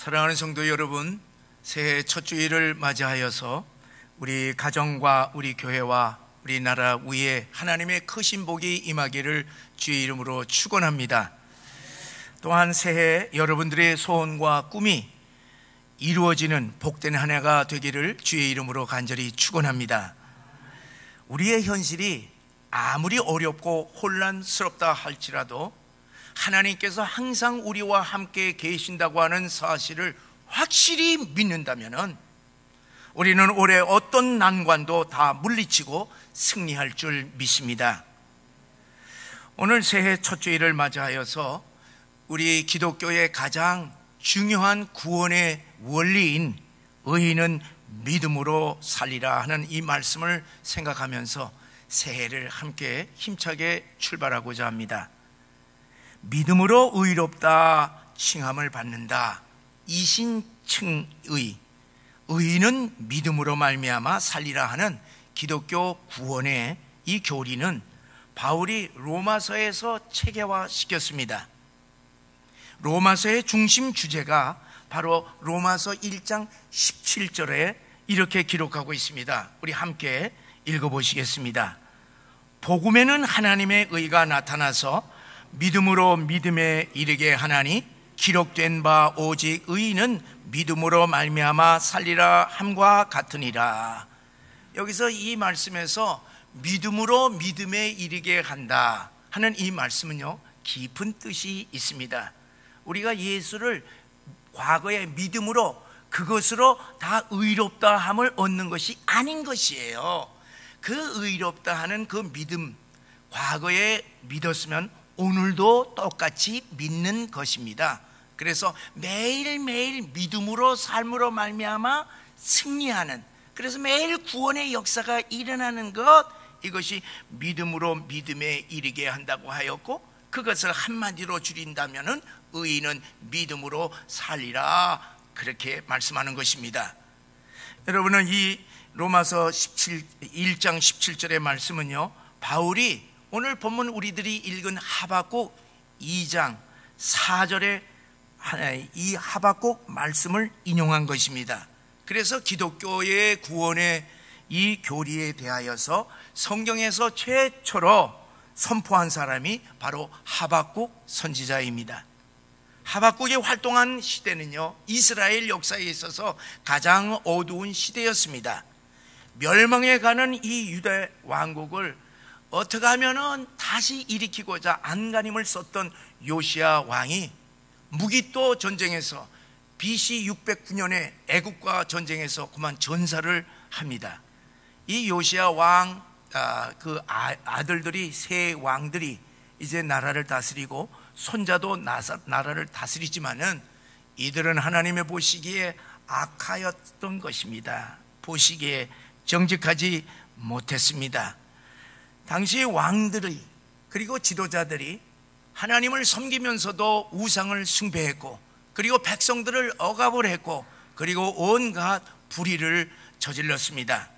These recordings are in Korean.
사랑하는 성도 여러분, 새해 첫 주일을 맞이하여서 우리 가정과 우리 교회와 우리나라 위에 하나님의 크신 복이 임하기를 주의 이름으로 축원합니다. 또한 새해 여러분들의 소원과 꿈이 이루어지는 복된 한 해가 되기를 주의 이름으로 간절히 축원합니다. 우리의 현실이 아무리 어렵고 혼란스럽다 할지라도 하나님께서 항상 우리와 함께 계신다고 하는 사실을 확실히 믿는다면 우리는 올해 어떤 난관도 다 물리치고 승리할 줄 믿습니다. 오늘 새해 첫 주일을 맞이하여서 우리 기독교의 가장 중요한 구원의 원리인 의인은 믿음으로 살리라 하는 이 말씀을 생각하면서 새해를 함께 힘차게 출발하고자 합니다. 믿음으로 의롭다 칭함을 받는다. 이신칭의, 의인은 믿음으로 말미암아 살리라 하는 기독교 구원의 이 교리는 바울이 로마서에서 체계화시켰습니다. 로마서의 중심 주제가 바로 로마서 1장 17절에 이렇게 기록하고 있습니다. 우리 함께 읽어보시겠습니다. 복음에는 하나님의 의가 나타나서 믿음으로 믿음에 이르게 하나니 기록된 바 오직 의인은 믿음으로 말미암아 살리라 함과 같으니라. 여기서 이 말씀에서 믿음으로 믿음에 이르게 한다 하는 이 말씀은요, 깊은 뜻이 있습니다. 우리가 예수를 과거의 믿음으로 그것으로 다 의롭다 함을 얻는 것이 아닌 것이에요. 그 의롭다 하는 그 믿음, 과거에 믿었으면 오늘도 똑같이 믿는 것입니다. 그래서 매일매일 믿음으로 삶으로 말미암아 승리하는, 그래서 매일 구원의 역사가 일어나는 것, 이것이 믿음으로 믿음에 이르게 한다고 하였고, 그것을 한마디로 줄인다면 의인은 믿음으로 살리라, 그렇게 말씀하는 것입니다. 여러분은 이 로마서 1장 17절의 말씀은요, 바울이 오늘 본문 우리들이 읽은 하박국 2장 4절에 이 하박국 말씀을 인용한 것입니다. 그래서 기독교의 구원의 이 교리에 대하여서 성경에서 최초로 선포한 사람이 바로 하박국 선지자입니다. 하박국이 활동한 시대는요, 이스라엘 역사에 있어서 가장 어두운 시대였습니다. 멸망해 가는 이 유다 왕국을 어떻게 하면은 다시 일으키고자 안간힘을 썼던 요시야 왕이 무기또 전쟁에서 BC 609년에 애국과 전쟁에서 그만 전사를 합니다. 이 요시야 왕 아들들이, 세 왕들이 이제 나라를 다스리고 손자도 나라를 다스리지만은 이들은 하나님의 보시기에 악하였던 것입니다. 보시기에 정직하지 못했습니다. 당시 왕들이, 그리고 지도자들이 하나님을 섬기면서도 우상을 숭배했고, 그리고 백성들을 억압을 했고, 그리고 온갖 불의를 저질렀습니다.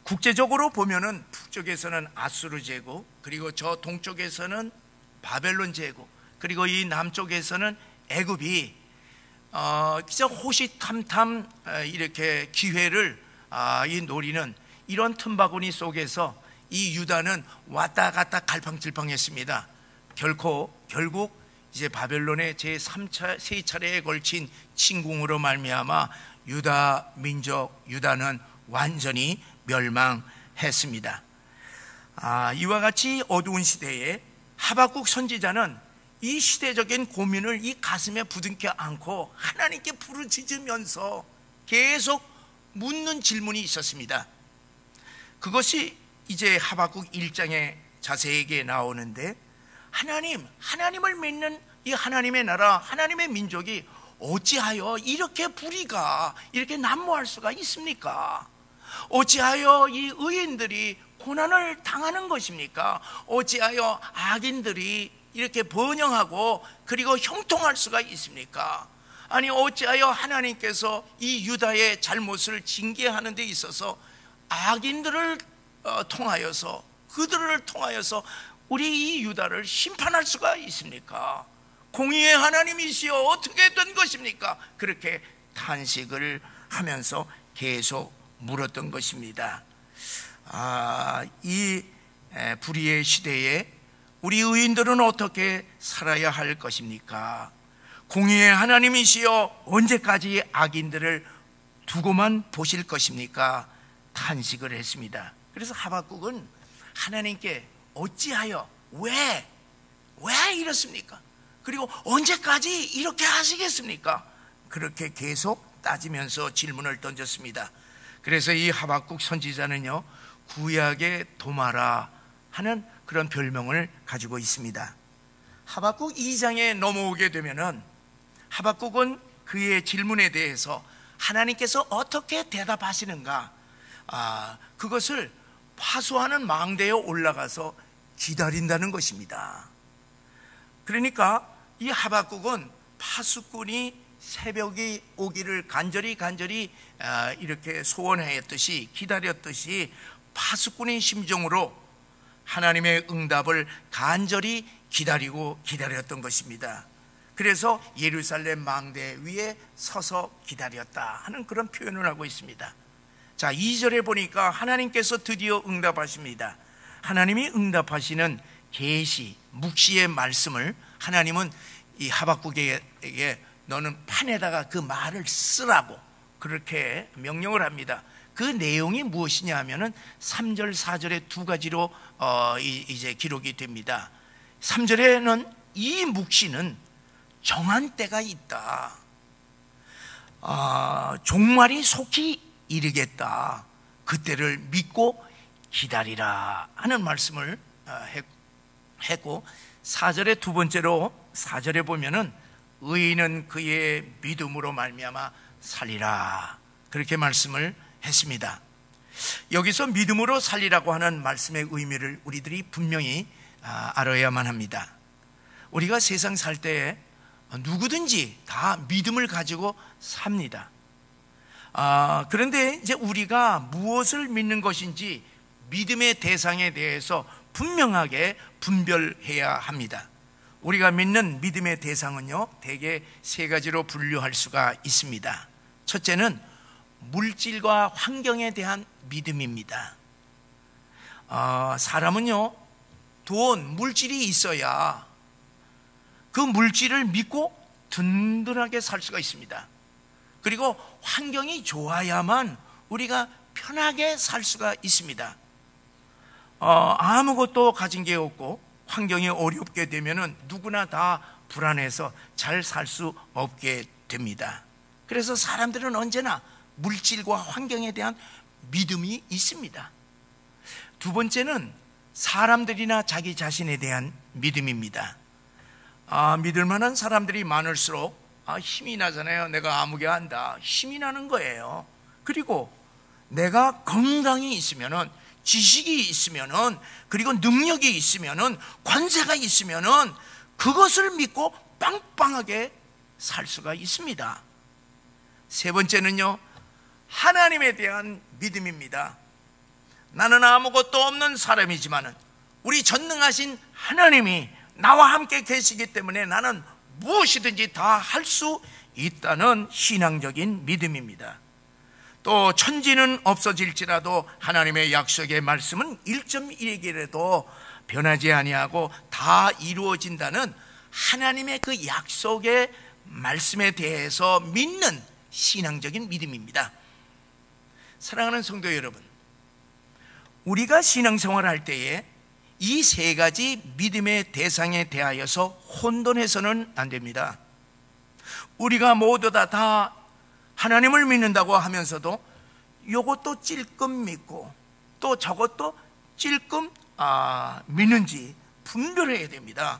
국제적으로 보면은 북쪽에서는 아수르 제국, 그리고 저 동쪽에서는 바벨론 제국, 그리고 이 남쪽에서는 애굽이 진짜 호시탐탐 이렇게 기회를 노리는 이런 틈바구니 속에서 이 유다는 왔다 갔다 갈팡질팡했습니다. 결국 이제 바벨론의 제3차, 세 차례에 걸친 침공으로 말미암아 유다 민족, 유다는 완전히 멸망했습니다. 이와 같이 어두운 시대에 하박국 선지자는 이 시대적인 고민을 이 가슴에 부둥켜 안고 하나님께 부르짖으면서 계속 묻는 질문이 있었습니다. 그것이 이제 하박국 1장에 자세하게 나오는데, 하나님을 믿는 이 하나님의 나라, 하나님의 민족이 어찌하여 이렇게 불의가 이렇게 난무할 수가 있습니까? 어찌하여 이 의인들이 고난을 당하는 것입니까? 어찌하여 악인들이 이렇게 번영하고 그리고 형통할 수가 있습니까? 아니, 어찌하여 하나님께서 이 유다의 잘못을 징계하는 데 있어서 악인들을 통하여서, 그들을 통하여서 우리 이 유다를 심판할 수가 있습니까? 공의의 하나님이시여 어떻게 된 것입니까? 그렇게 탄식을 하면서 계속 물었던 것입니다. 이 불의의 시대에 우리 의인들은 어떻게 살아야 할 것입니까? 공의의 하나님이시여 언제까지 악인들을 두고만 보실 것입니까? 탄식을 했습니다. 그래서 하박국은 하나님께 어찌하여 왜 이렇습니까? 그리고 언제까지 이렇게 하시겠습니까? 그렇게 계속 따지면서 질문을 던졌습니다. 그래서 이 하박국 선지자는요, 구약의 도마라 하는 그런 별명을 가지고 있습니다. 하박국 2장에 넘어오게 되면은 하박국은 그의 질문에 대해서 하나님께서 어떻게 대답하시는가, 그것을 파수하는 망대에 올라가서 기다린다는 것입니다. 그러니까 이 하박국은 파수꾼이 새벽이 오기를 간절히 이렇게 소원하였듯이 기다렸듯이 파수꾼의 심정으로 하나님의 응답을 간절히 기다렸던 것입니다. 그래서 예루살렘 망대 위에 서서 기다렸다 하는 그런 표현을 하고 있습니다. 자, 2절에 보니까 하나님께서 드디어 응답하십니다. 하나님이 응답하시는 계시, 묵시의 말씀을 하나님은 이 하박국에게 너는 판에다가 그 말을 쓰라고 그렇게 명령을 합니다. 그 내용이 무엇이냐 하면은 3절, 4절의 두 가지로 이제 기록이 됩니다. 3절에는 이 묵시는 정한 때가 있다. 종말이 속히 이르겠다. 그때를 믿고 기다리라 하는 말씀을 했고, 4절의 두 번째로 4절에 보면은 의인은 그의 믿음으로 말미암아 살리라 그렇게 말씀을 했습니다. 여기서 믿음으로 살리라고 하는 말씀의 의미를 우리들이 분명히 알아야만 합니다. 우리가 세상 살 때 누구든지 다 믿음을 가지고 삽니다. 그런데 이제 우리가 무엇을 믿는 것인지 믿음의 대상에 대해서 분명하게 분별해야 합니다. 우리가 믿는 믿음의 대상은요, 대개 세 가지로 분류할 수가 있습니다. 첫째는 물질과 환경에 대한 믿음입니다. 사람은요, 돈, 물질이 있어야 그 물질을 믿고 든든하게 살 수가 있습니다. 그리고 환경이 좋아야만 우리가 편하게 살 수가 있습니다. 아무것도 가진 게 없고 환경이 어렵게 되면은 누구나 다 불안해서 잘 살 수 없게 됩니다. 그래서 사람들은 언제나 물질과 환경에 대한 믿음이 있습니다. 두 번째는 사람들이나 자기 자신에 대한 믿음입니다. 믿을 만한 사람들이 많을수록 힘이 나잖아요. 내가 아무개 한다. 힘이 나는 거예요. 그리고 내가 건강이 있으면은, 지식이 있으면은, 그리고 능력이 있으면은, 관세가 있으면은 그것을 믿고 빵빵하게 살 수가 있습니다. 세 번째는요, 하나님에 대한 믿음입니다. 나는 아무것도 없는 사람이지만은 우리 전능하신 하나님이 나와 함께 계시기 때문에 나는 무엇이든지 다 할 수 있다는 신앙적인 믿음입니다. 또 천지는 없어질지라도 하나님의 약속의 말씀은 1.1개라도 변하지 아니하고 다 이루어진다는 하나님의 그 약속의 말씀에 대해서 믿는 신앙적인 믿음입니다. 사랑하는 성도 여러분, 우리가 신앙생활을 할 때에 이 세 가지 믿음의 대상에 대하여서 혼돈해서는 안 됩니다. 우리가 모두 다 하나님을 믿는다고 하면서도 이것도 찔끔 믿고 또 저것도 찔끔 믿는지 분별해야 됩니다.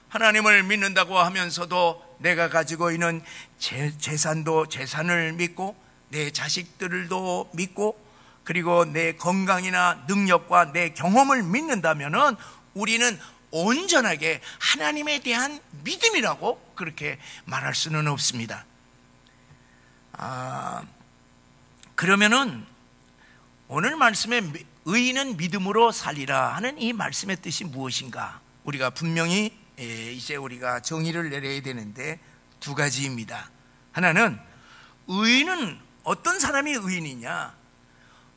하나님을 믿는다고 하면서도 내가 가지고 있는 재산을 믿고 내 자식들도 믿고 그리고 내 건강이나 능력과 내 경험을 믿는다면은 우리는 온전하게 하나님에 대한 믿음이라고 그렇게 말할 수는 없습니다. 그러면은 오늘 말씀에 의인은 믿음으로 살리라 하는 이 말씀의 뜻이 무엇인가? 우리가 분명히 이제 우리가 정의를 내려야 되는데 두 가지입니다. 하나는 의인은 어떤 사람이 의인이냐?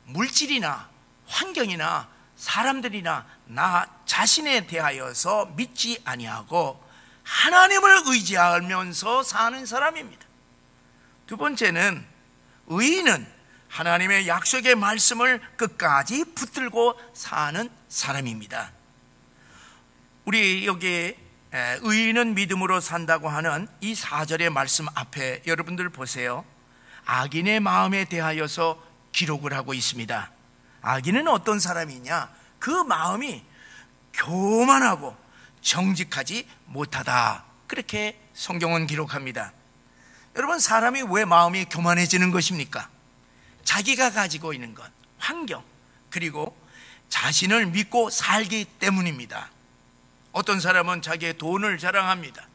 물질이나 환경이나 사람들이나 나 자신에 대하여서 믿지 아니하고 하나님을 의지하면서 사는 사람입니다. 두 번째는 의인은 하나님의 약속의 말씀을 끝까지 붙들고 사는 사람입니다. 우리 여기 의인은 믿음으로 산다고 하는 이 4절의 말씀 앞에 여러분들 보세요. 악인의 마음에 대하여서 기록을 하고 있습니다. 악인은 어떤 사람이냐? 그 마음이 교만하고 정직하지 못하다, 그렇게 성경은 기록합니다. 여러분, 사람이 왜 마음이 교만해지는 것입니까? 자기가 가지고 있는 것, 환경, 그리고 자신을 믿고 살기 때문입니다. 어떤 사람은 자기의 돈을 자랑합니다.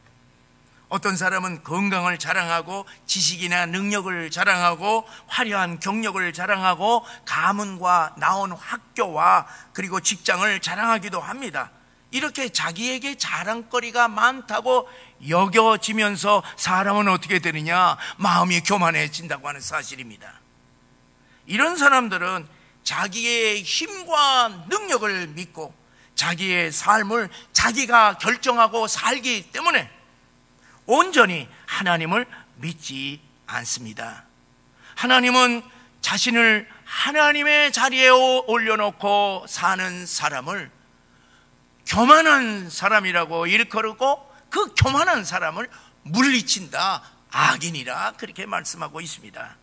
어떤 사람은 건강을 자랑하고 지식이나 능력을 자랑하고 화려한 경력을 자랑하고 가문과 나온 학교와 그리고 직장을 자랑하기도 합니다. 이렇게 자기에게 자랑거리가 많다고 여겨지면서 사람은 어떻게 되느냐? 마음이 교만해진다고 하는 사실입니다. 이런 사람들은 자기의 힘과 능력을 믿고 자기의 삶을 자기가 결정하고 살기 때문에 온전히 하나님을 믿지 않습니다. 하나님은 자신을 하나님의 자리에 올려놓고 사는 사람을 교만한 사람이라고 일컬고 그 교만한 사람을 물리친다, 악인이라 그렇게 말씀하고 있습니다.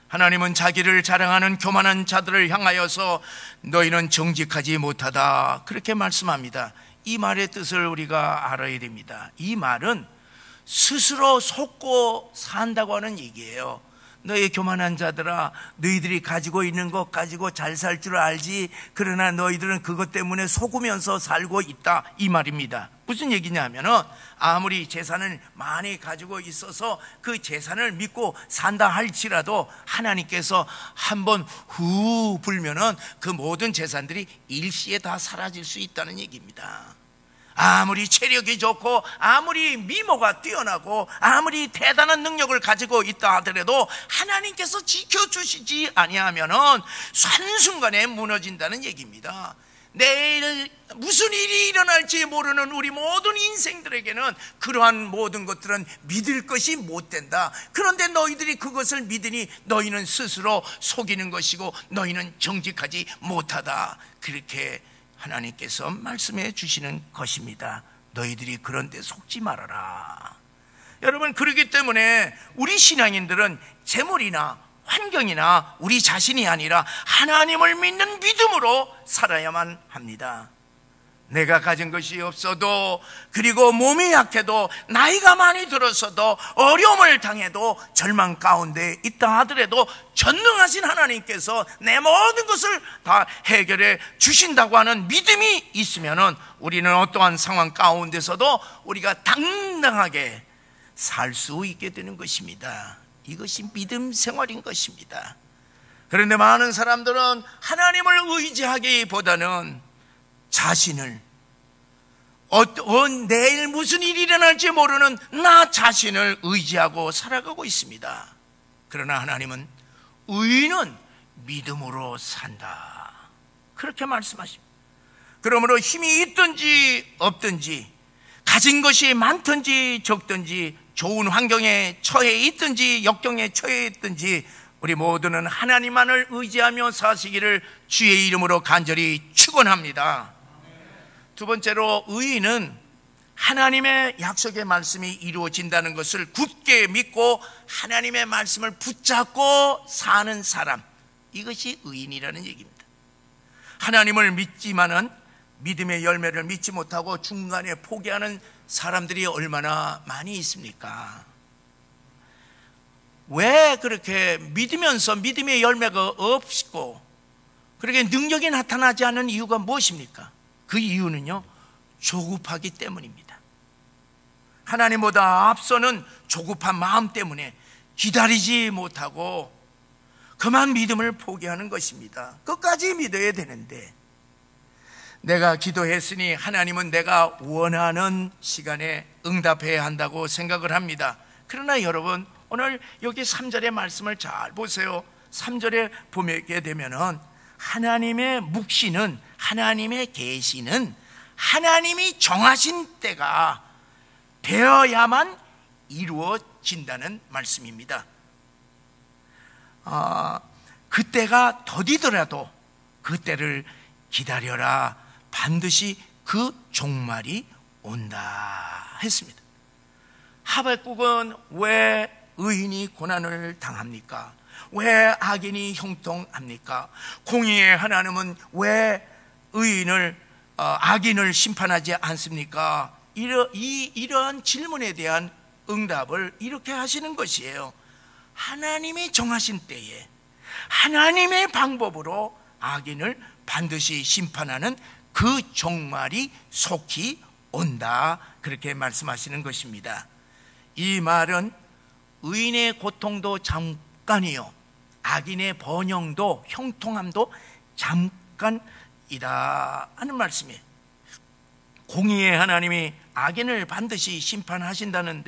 하나님은 자기를 자랑하는 교만한 자들을 향하여서 너희는 정직하지 못하다, 그렇게 말씀합니다. 이 말의 뜻을 우리가 알아야 됩니다. 이 말은 스스로 속고 산다고 하는 얘기예요. 너희 교만한 자들아, 너희들이 가지고 있는 것 가지고 잘 살 줄 알지, 그러나 너희들은 그것 때문에 속으면서 살고 있다, 이 말입니다. 무슨 얘기냐면은 아무리 재산을 많이 가지고 있어서 그 재산을 믿고 산다 할지라도 하나님께서 한번 후 불면은 그 모든 재산들이 일시에 다 사라질 수 있다는 얘기입니다. 아무리 체력이 좋고 아무리 미모가 뛰어나고 아무리 대단한 능력을 가지고 있다 하더라도 하나님께서 지켜주시지 아니하면은 한순간에 무너진다는 얘기입니다. 내일 무슨 일이 일어날지 모르는 우리 모든 인생들에게는 그러한 모든 것들은 믿을 것이 못 된다. 그런데 너희들이 그것을 믿으니 너희는 스스로 속이는 것이고 너희는 정직하지 못하다, 그렇게 하나님께서 말씀해 주시는 것입니다. 너희들이 그런 데 속지 말아라. 여러분, 그렇기 때문에 우리 신앙인들은 재물이나 환경이나 우리 자신이 아니라 하나님을 믿는 믿음으로 살아야만 합니다. 내가 가진 것이 없어도, 그리고 몸이 약해도, 나이가 많이 들어서도, 어려움을 당해도, 절망 가운데 있다 하더라도 전능하신 하나님께서 내 모든 것을 다 해결해 주신다고 하는 믿음이 있으면 우리는 어떠한 상황 가운데서도 우리가 당당하게 살 수 있게 되는 것입니다. 이것이 믿음 생활인 것입니다. 그런데 많은 사람들은 하나님을 의지하기보다는 자신을, 내일 무슨 일이 일어날지 모르는 나 자신을 의지하고 살아가고 있습니다. 그러나 하나님은 의인은 믿음으로 산다, 그렇게 말씀하십니다. 그러므로 힘이 있든지 없든지, 가진 것이 많든지 적든지, 좋은 환경에 처해 있든지 역경에 처해 있든지 우리 모두는 하나님만을 의지하며 사시기를 주의 이름으로 간절히 축원합니다. 두 번째로, 의인은 하나님의 약속의 말씀이 이루어진다는 것을 굳게 믿고 하나님의 말씀을 붙잡고 사는 사람, 이것이 의인이라는 얘기입니다. 하나님을 믿지만은 믿음의 열매를 믿지 못하고 중간에 포기하는 사람들이 얼마나 많이 있습니까? 왜 그렇게 믿으면서 믿음의 열매가 없고 그렇게 능력이 나타나지 않는 이유가 무엇입니까? 그 이유는요, 조급하기 때문입니다. 하나님보다 앞서는 조급한 마음 때문에 기다리지 못하고 그만 믿음을 포기하는 것입니다. 끝까지 믿어야 되는데, 내가 기도했으니 하나님은 내가 원하는 시간에 응답해야 한다고 생각을 합니다. 그러나 여러분, 오늘 여기 3절의 말씀을 잘 보세요. 3절에 보게 되면은 하나님의 묵시는, 하나님의 계시는 하나님이 정하신 때가 되어야만 이루어진다는 말씀입니다. 그때가 더디더라도 그때를 기다려라. 반드시 그 종말이 온다 했습니다. 하박국은 왜 의인이 고난을 당합니까? 왜 악인이 형통합니까? 공의의 하나님은 왜 악인을 심판하지 않습니까? 이러한 질문에 대한 응답을 이렇게 하시는 것이에요. 하나님이 정하신 때에 하나님의 방법으로 악인을 반드시 심판하는 그 종말이 속히 온다, 그렇게 말씀하시는 것입니다. 이 말은 의인의 고통도 잠깐이요, 악인의 번영도 형통함도 잠깐이다 하는 말씀이에요. 공의의 하나님이 악인을 반드시 심판하신다는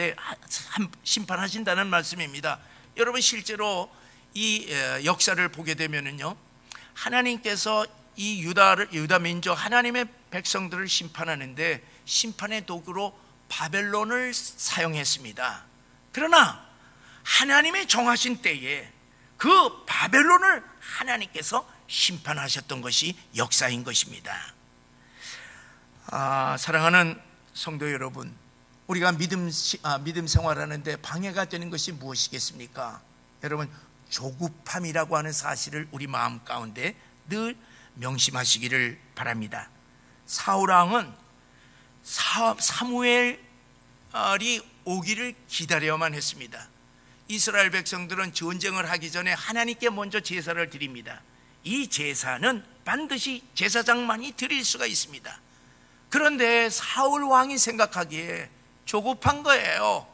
말씀입니다. 여러분, 실제로 이 역사를 보게 되면은요, 하나님께서 이 유다 민족, 하나님의 백성들을 심판하는데 심판의 도구로 바벨론을 사용했습니다. 그러나 하나님의 정하신 때에 그 바벨론을 하나님께서 심판하셨던 것이 역사인 것입니다. 사랑하는 성도 여러분, 우리가 믿음 생활하는데 방해가 되는 것이 무엇이겠습니까? 여러분, 조급함이라고 하는 사실을 우리 마음 가운데 늘 명심하시기를 바랍니다. 사울왕은 사무엘이 오기를 기다려야만 했습니다. 이스라엘 백성들은 전쟁을 하기 전에 하나님께 먼저 제사를 드립니다. 이 제사는 반드시 제사장만이 드릴 수가 있습니다. 그런데 사울 왕이 생각하기에 조급한 거예요.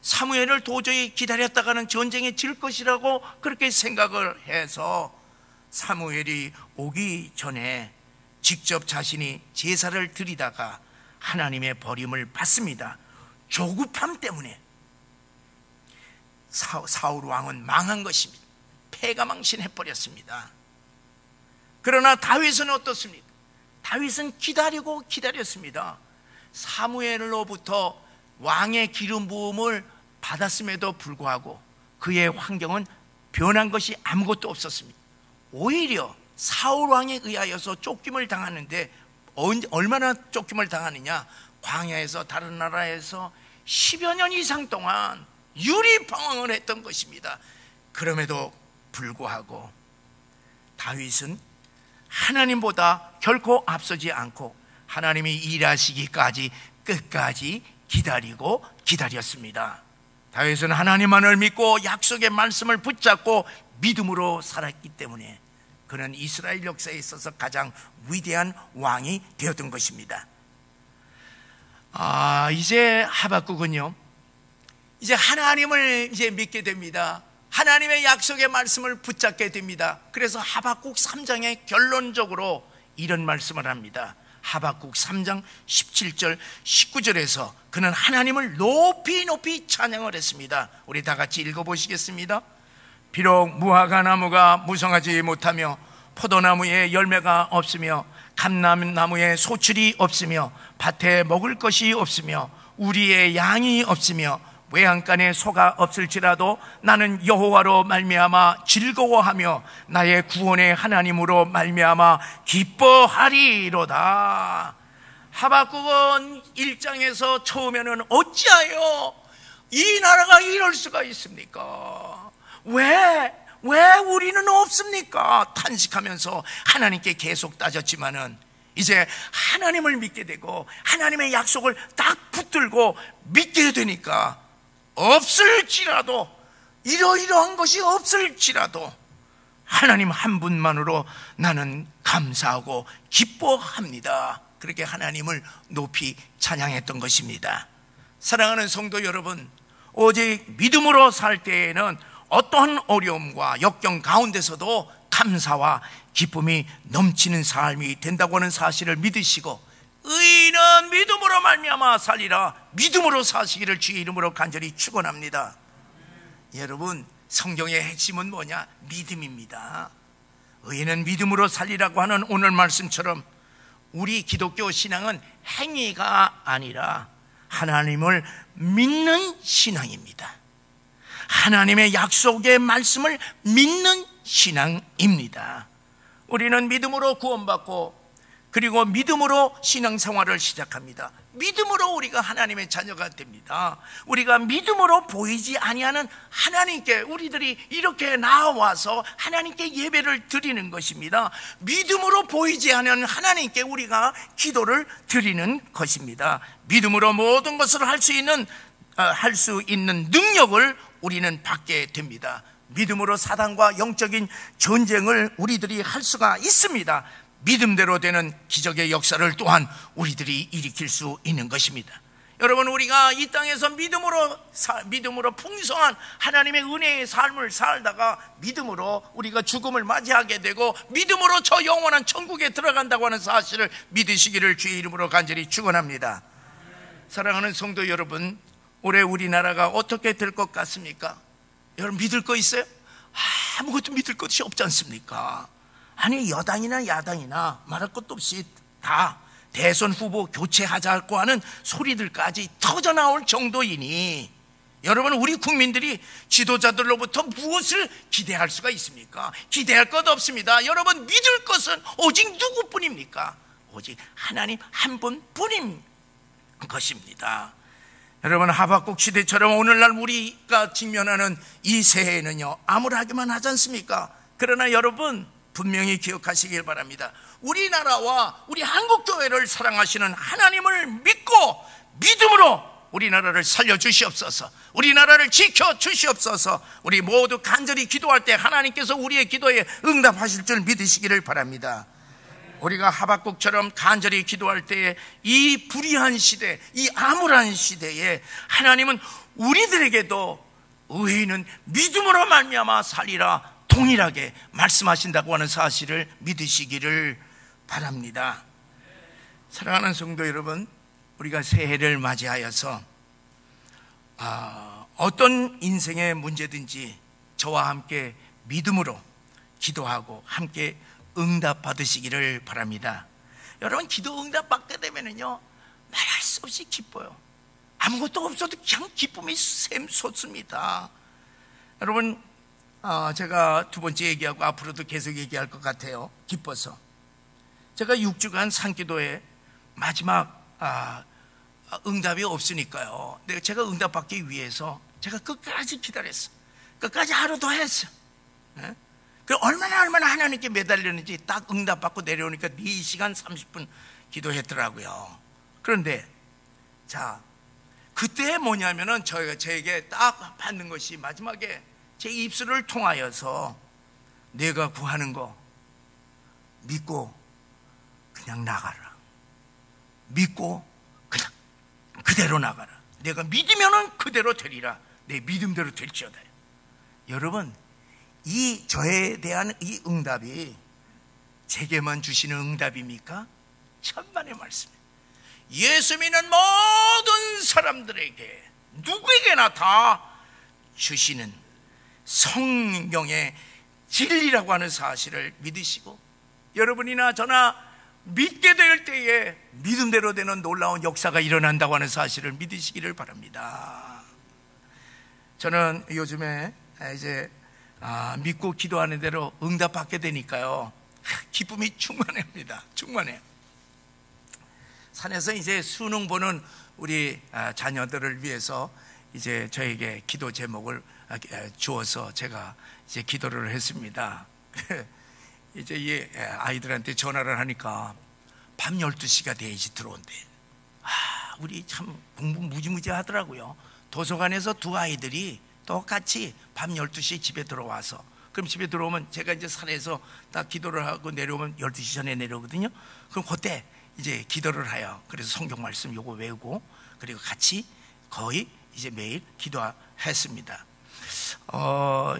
사무엘을 도저히 기다렸다가는 전쟁에 질 것이라고 그렇게 생각을 해서 사무엘이 오기 전에 직접 자신이 제사를 드리다가 하나님의 버림을 받습니다. 조급함 때문에 사울 왕은 망한 것입니다. 패가망신해버렸습니다. 그러나 다윗은 어떻습니까? 다윗은 기다렸습니다. 사무엘로부터 왕의 기름 부음을 받았음에도 불구하고 그의 환경은 변한 것이 아무것도 없었습니다. 오히려 사울 왕에 의하여서 쫓김을 당하는데, 얼마나 쫓김을 당하느냐, 광야에서 다른 나라에서 10여 년 이상 동안 유리방황을 했던 것입니다. 그럼에도 불구하고 다윗은 하나님보다 결코 앞서지 않고 하나님이 일하시기까지 끝까지 기다렸습니다. 다윗은 하나님만을 믿고 약속의 말씀을 붙잡고 믿음으로 살았기 때문에 그는 이스라엘 역사에 있어서 가장 위대한 왕이 되었던 것입니다. 이제 하박국은요, 이제 하나님을 믿게 됩니다. 하나님의 약속의 말씀을 붙잡게 됩니다. 그래서 하박국 3장에 결론적으로 이런 말씀을 합니다. 하박국 3장 17절 19절에서 그는 하나님을 높이 찬양을 했습니다. 우리 다 같이 읽어보시겠습니다. 비록 무화과 나무가 무성하지 못하며 포도나무에 열매가 없으며 감람나무에 소출이 없으며 밭에 먹을 것이 없으며 우리의 양이 없으며 외양간에 소가 없을지라도 나는 여호와로 말미암아 즐거워하며 나의 구원의 하나님으로 말미암아 기뻐하리로다. 하박국은 1장에서 처음에는 어찌하여 이 나라가 이럴 수가 있습니까? 왜 우리는 없습니까? 탄식하면서 하나님께 계속 따졌지만은 이제 하나님을 믿게 되고 하나님의 약속을 딱 붙들고 믿게 되니까 없을지라도, 이러이러한 것이 없을지라도 하나님 한 분만으로 나는 감사하고 기뻐합니다. 그렇게 하나님을 높이 찬양했던 것입니다. 사랑하는 성도 여러분, 오직 믿음으로 살 때에는 어떠한 어려움과 역경 가운데서도 감사와 기쁨이 넘치는 삶이 된다고 하는 사실을 믿으시고, 의인은 믿음으로 말미암아 살리라, 믿음으로 사시기를 주의 이름으로 간절히 축원합니다. 여러분, 성경의 핵심은 뭐냐? 믿음입니다. 의인은 믿음으로 살리라고 하는 오늘 말씀처럼 우리 기독교 신앙은 행위가 아니라 하나님을 믿는 신앙입니다. 하나님의 약속의 말씀을 믿는 신앙입니다. 우리는 믿음으로 구원받고, 그리고 믿음으로 신앙생활을 시작합니다. 믿음으로 우리가 하나님의 자녀가 됩니다. 우리가 믿음으로 보이지 아니하는 하나님께 우리들이 이렇게 나와서 하나님께 예배를 드리는 것입니다. 믿음으로 보이지 않는 하나님께 우리가 기도를 드리는 것입니다. 믿음으로 모든 것을 할 수 있는 능력을 우리는 받게 됩니다. 믿음으로 사단과 영적인 전쟁을 우리들이 할 수가 있습니다. 믿음대로 되는 기적의 역사를 또한 우리들이 일으킬 수 있는 것입니다. 여러분, 우리가 이 땅에서 믿음으로 풍성한 하나님의 은혜의 삶을 살다가 믿음으로 우리가 죽음을 맞이하게 되고 믿음으로 저 영원한 천국에 들어간다고 하는 사실을 믿으시기를 주의 이름으로 간절히 축원합니다. 사랑하는 성도 여러분, 올해 우리나라가 어떻게 될 것 같습니까? 여러분, 믿을 거 있어요? 아무것도 믿을 것이 없지 않습니까? 아니, 여당이나 야당이나 말할 것도 없이 다 대선 후보 교체하자고 하는 소리들까지 터져나올 정도이니, 여러분, 우리 국민들이 지도자들로부터 무엇을 기대할 수가 있습니까? 기대할 것 없습니다. 여러분, 믿을 것은 오직 누구뿐입니까? 오직 하나님 한 분뿐인 것입니다. 여러분, 하박국 시대처럼 오늘날 우리가 직면하는 이 새해에는요, 암울하기만 하지 않습니까? 그러나 여러분, 분명히 기억하시길 바랍니다. 우리나라와 우리 한국교회를 사랑하시는 하나님을 믿고 믿음으로 우리나라를 살려주시옵소서, 우리나라를 지켜주시옵소서. 우리 모두 간절히 기도할 때 하나님께서 우리의 기도에 응답하실 줄 믿으시기를 바랍니다. 우리가 하박국처럼 간절히 기도할 때에 이 불의한 시대, 이 암울한 시대에 하나님은 우리들에게도 의인은 믿음으로 말미암아 살리라 동일하게 말씀하신다고 하는 사실을 믿으시기를 바랍니다. 사랑하는 성도 여러분, 우리가 새해를 맞이하여서 어떤 인생의 문제든지 저와 함께 믿음으로 기도하고 함께 응답 받으시기를 바랍니다. 여러분, 기도 응답 받게 되면은요, 말할 수 없이 기뻐요. 아무것도 없어도 그냥 기쁨이 샘솟습니다. 여러분, 제가 두 번째 얘기하고 앞으로도 계속 얘기할 것 같아요. 기뻐서 제가 6주간 산기도에 마지막 응답이 없으니까요, 제가 응답 받기 위해서 제가 끝까지 기다렸어요. 끝까지 하루 더 했어요. 네? 얼마나 하나님께 매달렸는지 딱 응답 받고 내려오니까 4시간 30분 기도했더라고요. 그런데 자, 그때 뭐냐면은 저에게 딱 받는 것이 마지막에 제 입술을 통하여서 내가 구하는 거 믿고 그냥 나가라, 믿고 그냥 그대로 나가라, 내가 믿으면은 그대로 되리라, 내 믿음대로 될지어다. 여러분, 이 저에 대한 이 응답이 제게만 주시는 응답입니까? 천만의 말씀입니다. 예수 믿는 모든 사람들에게 누구에게나 다 주시는 성경의 진리라고 하는 사실을 믿으시고, 여러분이나 저나 믿게 될 때에 믿음대로 되는 놀라운 역사가 일어난다고 하는 사실을 믿으시기를 바랍니다. 저는 요즘에 이제 믿고 기도하는 대로 응답받게 되니까요, 기쁨이 충만합니다. 충만해요. 산에서 이제 수능 보는 우리 자녀들을 위해서 이제 저에게 기도 제목을 주어서 제가 이제 기도를 했습니다. 이제 이 아이들한테 전화를 하니까 밤 12시가 돼야지 들어온대. 우리 참 공부 무지무지 하더라고요. 도서관에서 두 아이들이 똑같이 밤 12시에 집에 들어와서, 그럼 집에 들어오면 제가 이제 산에서 딱 기도를 하고 내려오면 12시 전에 내려오거든요. 그럼 그때 이제 기도를 해요. 그래서 성경 말씀 요거 외우고, 그리고 같이 거의 이제 매일 기도했습니다.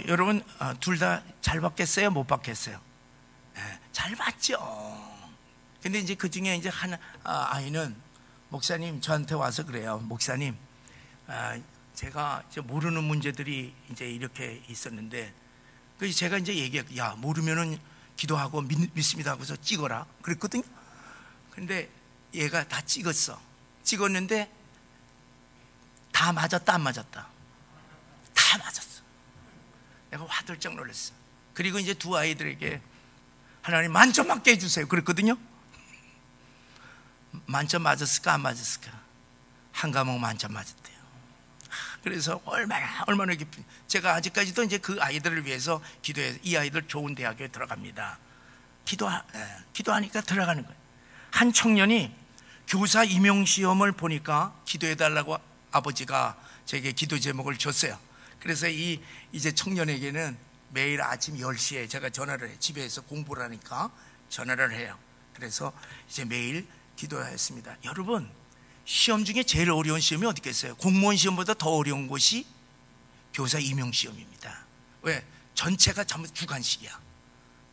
여러분, 둘 다 잘 받겠어요? 못 받겠어요? 잘 봤죠. 근데 이제 그 중에 이제 하나 아이는 목사님 저한테 와서 그래요. 목사님, 제가 이제 모르는 문제들이 이제 이렇게 있었는데, 그래서 제가 이제 얘기했고, 야, 모르면은 기도하고 믿습니다 하고서 찍어라 그랬거든요. 근데 얘가 다 찍었는데 다 맞았다 안 맞았다? 다 맞았어. 내가 화들짝 놀랐어. 그리고 이제 두 아이들에게 하나님 만점 맞게 해주세요 그랬거든요. 만점 맞았을까 안 맞았을까? 한 과목 만점 맞았대요. 그래서 얼마나 깊이, 제가 아직까지도 이제 그 아이들을 위해서 기도해서 이 아이들 좋은 대학에 들어갑니다. 기도하니까 들어가는 거예요. 한 청년이 교사 임용 시험을 보니까 기도해달라고 아버지가 제게 기도 제목을 줬어요. 그래서 이제 청년에게는 매일 아침 10시에 제가 전화를 해요. 집에서 공부를 하니까 전화를 해요. 그래서 이제 매일 기도했습니다. 여러분, 시험 중에 제일 어려운 시험이 어디 있겠어요? 공무원 시험보다 더 어려운 것이 교사 임용 시험입니다. 왜? 전체가 전부 주관식이야.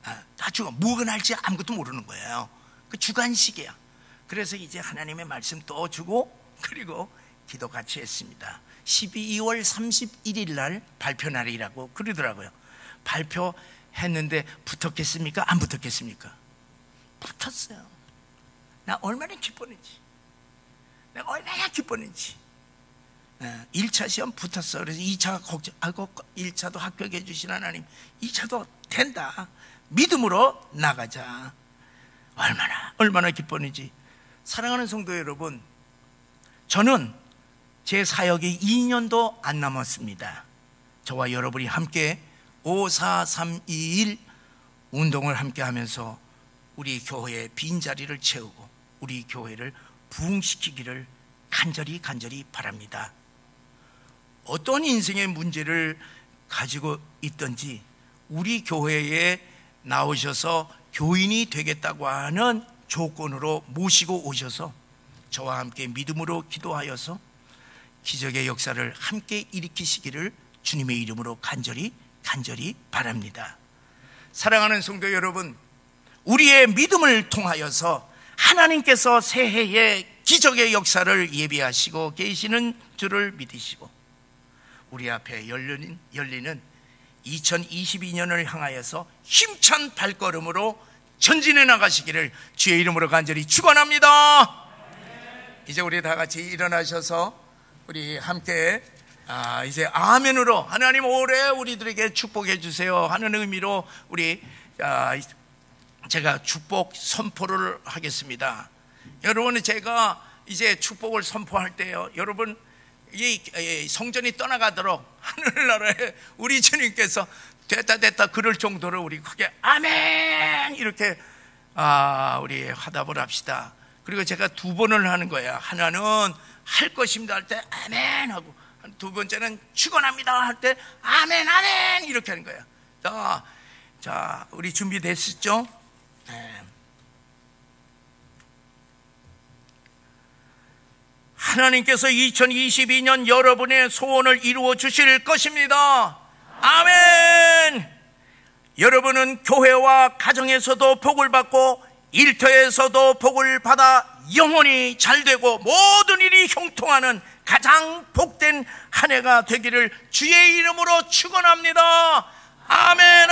다 뭐가 날지 아무것도 모르는 거예요. 그 주관식이야. 그래서 이제 하나님의 말씀 또 주고, 그리고 기도 같이 했습니다. 12월 31일 날 발표 날이라고 그러더라고요. 발표했는데 붙었겠습니까? 안 붙었겠습니까? 붙었어요. 나 얼마나 기뻤는지. 내가 얼마나 기뻤는지. 1차 시험 붙었어. 그래서 2차가 걱정, 1차도 합격해 주신 하나님, 2차도 된다. 믿음으로 나가자. 얼마나 기뻤는지. 사랑하는 성도 여러분, 저는 제 사역이 2년도 안 남았습니다. 저와 여러분이 함께 54321 운동을 함께 하면서 우리 교회의 빈자리를 채우고 우리 교회를 부흥시키기를 간절히 바랍니다. 어떤 인생의 문제를 가지고 있든지 우리 교회에 나오셔서 교인이 되겠다고 하는 조건으로 모시고 오셔서 저와 함께 믿음으로 기도하여서 기적의 역사를 함께 일으키시기를 주님의 이름으로 간절히 바랍니다. 사랑하는 성도 여러분, 우리의 믿음을 통하여서 하나님께서 새해에 기적의 역사를 예비하시고 계시는 줄을 믿으시고 우리 앞에 열리는 2022년을 향하여서 힘찬 발걸음으로 전진해 나가시기를 주의 이름으로 간절히 축원합니다. 이제 우리 다 같이 일어나셔서 우리 함께 이제 아멘으로 하나님 올해 우리들에게 축복해 주세요 하는 의미로 우리 제가 축복 선포를 하겠습니다. 여러분, 제가 이제 축복을 선포할 때요, 여러분 이 성전이 떠나가도록 하늘나라에 우리 주님께서 됐다 그럴 정도로 우리 크게 아멘 이렇게 우리 화답을 합시다. 그리고 제가 두 번을 하는 거예요. 하나는 할 것입니다 할 때 아멘 하고, 두 번째는 축원합니다 할 때 아멘 이렇게 하는 거예요. 자, 우리 준비됐었죠? 네. 하나님께서 2022년 여러분의 소원을 이루어 주실 것입니다. 아멘. 여러분은 교회와 가정에서도 복을 받고 일터에서도 복을 받아 영원히 잘되고 모든 일이 형통하는 가장 복된 한 해가 되기를 주의 이름으로 축원합니다. 아멘.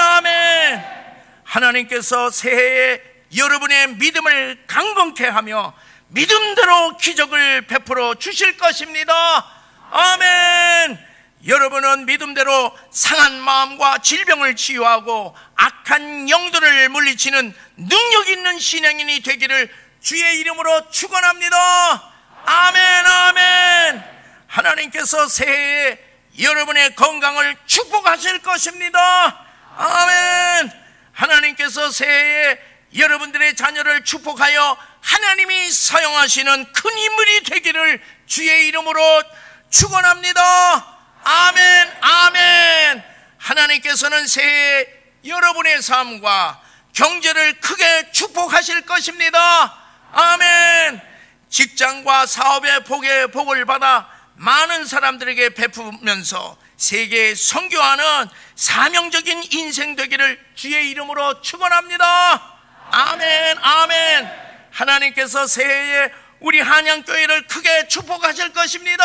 하나님께서 새해에 여러분의 믿음을 강건케 하며 믿음대로 기적을 베풀어 주실 것입니다. 아멘. 여러분은 믿음대로 상한 마음과 질병을 치유하고 악한 영들을 물리치는 능력 있는 신앙인이 되기를 주의 이름으로 축원합니다. 아멘. 하나님께서 새해에 여러분의 건강을 축복하실 것입니다. 아멘. 하나님께서 새해에 여러분들의 자녀를 축복하여 하나님이 사용하시는 큰 인물이 되기를 주의 이름으로 축원합니다. 아멘. 하나님께서는 새해 여러분의 삶과 경제를 크게 축복하실 것입니다. 아멘. 직장과 사업의 복을 받아 많은 사람들에게 베푸면서 세계에 선교하는 사명적인 인생 되기를 주의 이름으로 축원합니다. 아멘, 아멘. 하나님께서 새해에 우리 한양교회를 크게 축복하실 것입니다.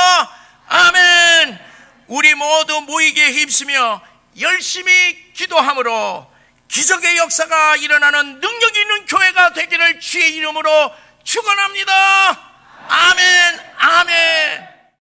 아멘. 우리 모두 모이기에 힘쓰며 열심히 기도함으로 기적의 역사가 일어나는 능력 있는 교회가 되기를 주의 이름으로 축원합니다. 아멘, 아멘.